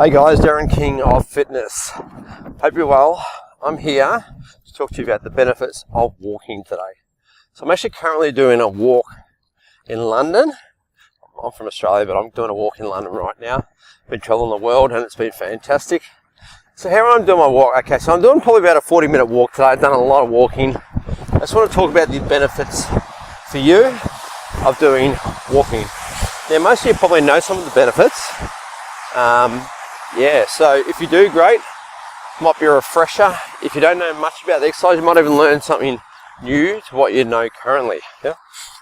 Hey guys, Darren King of Fitness. Hope you're well. I'm here to talk to you about the benefits of walking today. So I'm actually currently doing a walk in London. I'm from Australia, but I'm doing a walk in London right now. Been traveling the world and it's been fantastic. So how I'm doing my walk, okay, so I'm doing probably about a 40-minute walk today. I've done a lot of walking. I just want to talk about the benefits for you of doing walking. Now most of you probably know some of the benefits. So if you do, great. Might be a refresher. If you don't know much about the exercise, you might even learn something new to what you know currently. Yeah.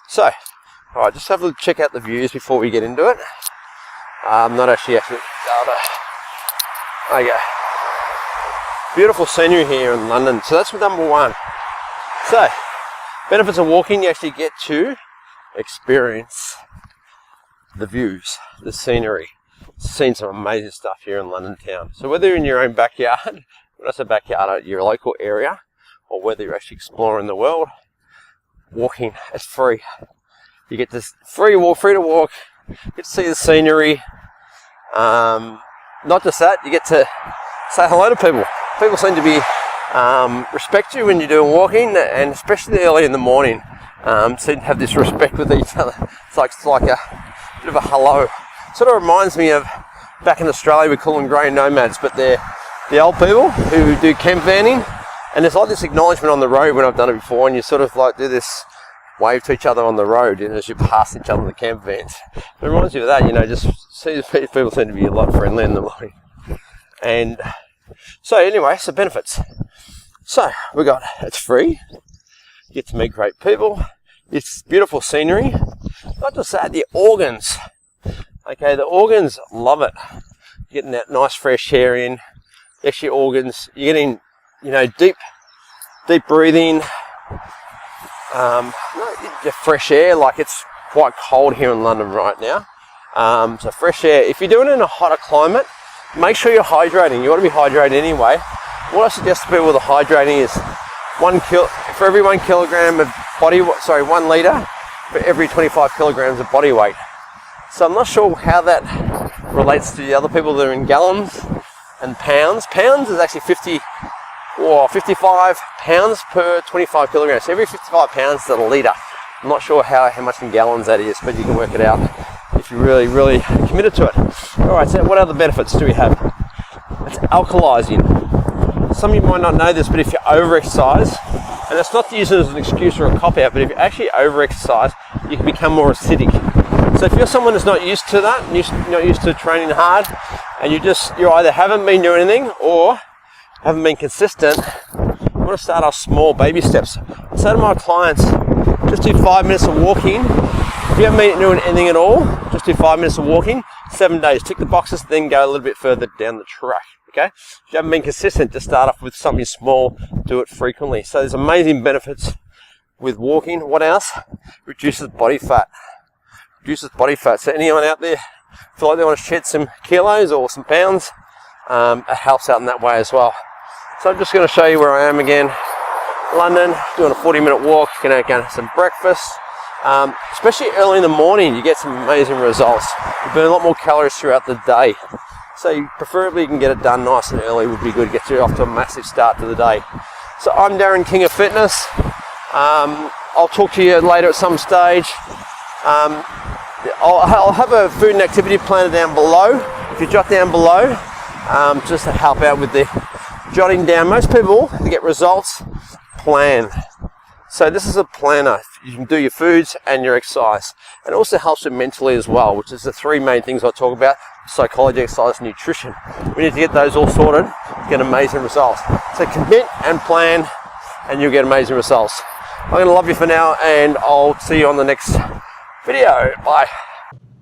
So, all right, just have a check out the views before we get into it. Not actually. Okay. Beautiful scenery here in London. So that's number one. So, benefits of walking: you actually get to experience the views, the scenery. Seen some amazing stuff here in London town. So whether you're in your own backyard, when I say backyard, your local area, or whether you're actually exploring the world, walking, it's free. You get this free to walk, you get to see the scenery. Not just that, you get to say hello to people. People seem to be respect you when you're doing walking, and especially early in the morning, seem to have this respect with each other. It's like a bit of a hello. Sort of reminds me of back in Australia, we call them grey nomads, but they're the old people who do camp vanning, and there's like this acknowledgement on the road when I've done it before, and you sort of like do this wave to each other on the road, and as you pass each other in the camp vans. It reminds you of that, just see people seem to be a lot friendly in the morning. And so anyway, so benefits. So we got, it's free, you get to meet great people, it's beautiful scenery. Not just that, the organs. Okay, the organs love it. You're getting that nice fresh air in. Actually, organs, you're getting, deep breathing. Fresh air, like it's quite cold here in London right now. So fresh air. If you're doing it in a hotter climate, make sure you're hydrating. You want to be hydrated anyway. What I suggest to people with the hydrating is 1 litre for every 25 kilograms of body weight. So I'm not sure how that relates to the other people that are in gallons and pounds. Pounds is actually 55 pounds per 25 kilograms. So every 55 pounds is a litre. I'm not sure how much in gallons that is, but you can work it out if you're really, really committed to it. All right, so what other benefits do we have? It's alkalizing. Some of you might not know this, but if you over-exercise, and it's not to use it as an excuse or a cop-out, but if you actually over-exercise, you can become more acidic. So if you're someone that's not used to that, not used to training hard, and you either haven't been doing anything or haven't been consistent, you want to start off small baby steps. I say to my clients, just do 5 minutes of walking. If you haven't been doing anything at all, just do 5 minutes of walking, 7 days. Tick the boxes, then go a little bit further down the track. Okay? If you haven't been consistent, just start off with something small, do it frequently. So there's amazing benefits with walking. What else? Reduces body fat. So anyone out there feel like they want to shed some kilos or some pounds, it helps out in that way as well. So I'm just going to show you where I am again. London, doing a 40-minute walk, going to have some breakfast. Especially early in the morning, you get some amazing results. You burn a lot more calories throughout the day. So preferably you can get it done nice and early would be good to get you off to a massive start to the day. So I'm Darren King of Fitness. I'll talk to you later at some stage. I'll have a food and activity planner down below. If you jot down below, just to help out with the jotting down. Most people, to get results, plan. So this is a planner. You can do your foods and your exercise. And it also helps you mentally as well, which is the three main things I talk about: psychology, exercise, and nutrition. We need to get those all sorted to get amazing results. So commit and plan, and you'll get amazing results. I'm going to love you for now, and I'll see you on the next video. Bye.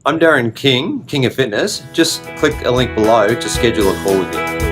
I'm Darren King of Fitness. Just click a link below to schedule a call with me.